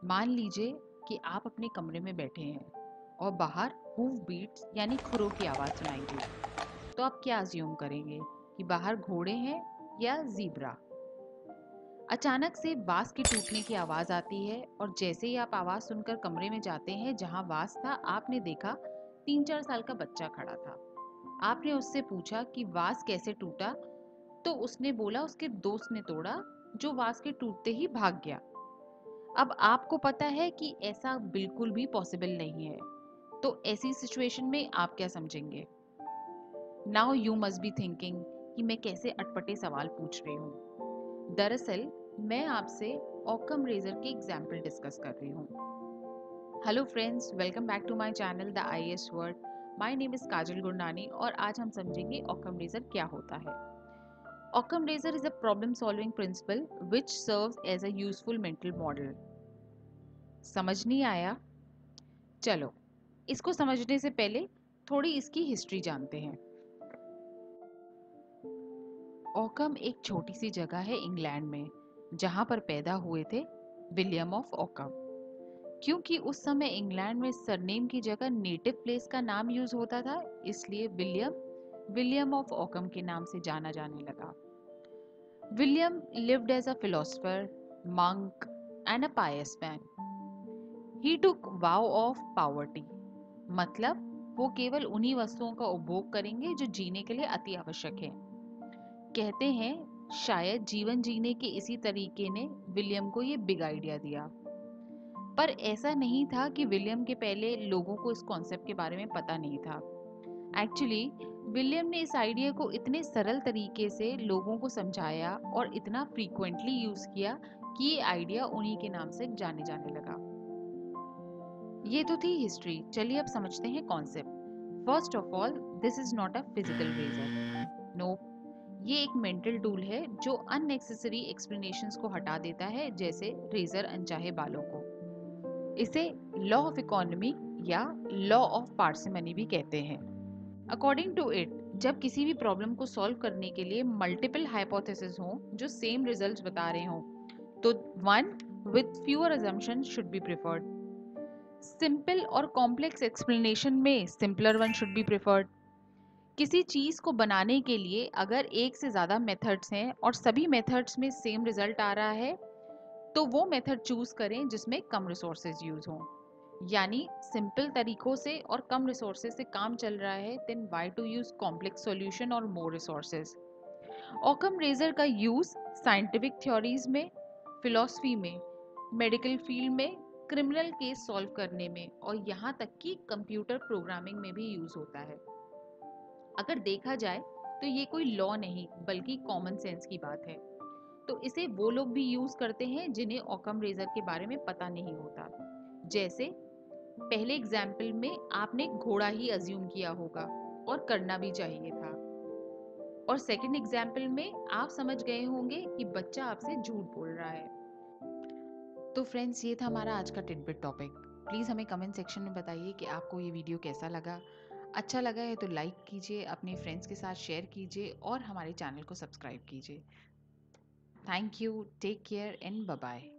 मान लीजिए कि आप अपने कमरे में बैठे हैं और बाहर हूफ बीट्स यानी खुरों की आवाज़ सुनाई दी। तो आप क्या अज्यूम करेंगे कि बाहर घोड़े हैं या ज़ीब्रा? अचानक से बांस के टूटने की आवाज़ आती है और जैसे ही आप आवाज़ सुनकर कमरे में जाते हैं जहां बांस था, आपने देखा 3-4 साल का बच्चा खड़ा था। आपने उससे पूछा कि वास कैसे टूटा, तो उसने बोला उसके दोस्त ने तोड़ा, जो वास के टूटते ही भाग गया। अब आपको पता है कि ऐसा बिल्कुल भी पॉसिबल नहीं है। तो ऐसी सिचुएशन में आप क्या समझेंगे? Now you must be thinking कि मैं कैसे अटपटे सवाल पूछ रही हूँ। दरअसल मैं आपसे ऑकम रेजर के एग्जाम्पल डिस्कस कर रही हूँ। Hello friends, welcome back to my channel the IAS world. My name is Kajal Gurnani और आज हम समझेंगे ऑकम रेजर क्या होता है। Occam razor is a problem solving principle which serves as a useful mental model. समझ नहीं आया? चलो, इसको समझने से पहले थोड़ी इसकी हिस्ट्री जानते हैं। ऑकम एक छोटी सी जगह है इंग्लैंड में, जहां पर पैदा हुए थे विलियम ऑफ ऑकम। क्योंकि उस समय इंग्लैंड में सरनेम की जगह नेटिव प्लेस का नाम यूज होता था, इसलिए विलियम विलियम ऑफ ऑकम के नाम से जाना जाने लगा। William lived as a philosopher, monk, and a pious man. He took vow of poverty. मतलब वो केवल उन्हीं वस्तुओं का उपभोग करेंगे जो जीने के लिए अति आवश्यक है। कहते हैं शायद जीवन जीने के इसी तरीके ने विलियम को ये बिग आइडिया दिया। पर ऐसा नहीं था कि विलियम के पहले लोगों को इस कॉन्सेप्ट के बारे में पता नहीं था। एक्चुअली विलियम ने इस आइडिया को इतने सरल तरीके से लोगों को समझाया और इतना फ्रीक्वेंटली यूज किया कि ये आइडिया उन्हीं के नाम से जाने जाने लगा। ये तो थी हिस्ट्री। चलिए अब समझते हैं concept. First of all, this is not a physical razor. No, ये एक मेंटल टूल है जो अननेसेसरी एक्सप्लेनेशंस को हटा देता है, जैसे रेजर अनचाहे बालों को। इसे लॉ ऑफ इकोनॉमी या लॉ ऑफ पार्सिमनी भी कहते हैं। अकॉर्डिंग टू इट, जब किसी भी प्रॉब्लम को सॉल्व करने के लिए मल्टीपल हाइपोथेसिस हो जो सेम रिजल्ट्स बता रहे हो, तो one with fewer assumptions should be preferred. Simple और कॉम्प्लेक्स एक्सप्लेनेशन में simpler one should be preferred. किसी चीज को बनाने के लिए अगर एक से ज्यादा मेथड्स हैं और सभी मेथड्स में सेम रिजल्ट आ रहा है, तो वो मेथड चूज करें जिसमें कम रिसोर्सेज यूज हों। यानी सिंपल तरीकों से और कम रिसोर्सेज से काम चल रहा है, then why to use complex solution और मोर रिसोर्सेज। ऑकम रेजर का यूज साइंटिफिक थ्योरीज में, फिलॉसफी में, मेडिकल फील्ड में, क्रिमिनल केस सॉल्व करने में और यहाँ तक कि कंप्यूटर प्रोग्रामिंग में भी यूज होता है। अगर देखा जाए तो ये कोई लॉ नहीं बल्कि कॉमन सेंस की बात है। तो इसे वो लोग भी यूज करते हैं जिन्हें ऑकम रेजर के बारे में पता नहीं होता। जैसे पहले एग्जाम्पल में आपने घोड़ा ही अज्यूम किया होगा और करना भी चाहिए था। और सेकंड एग्जाम्पल में आप समझ गए होंगे कि बच्चा आपसे झूठ बोल रहा है। तो फ्रेंड्स, ये था हमारा आज का टिडबिट टॉपिक। प्लीज़ हमें कमेंट सेक्शन में बताइए कि आपको ये वीडियो कैसा लगा। अच्छा लगा है तो लाइक कीजिए, अपने फ्रेंड्स के साथ शेयर कीजिए और हमारे चैनल को सब्सक्राइब कीजिए। Thank you, take care and bye bye.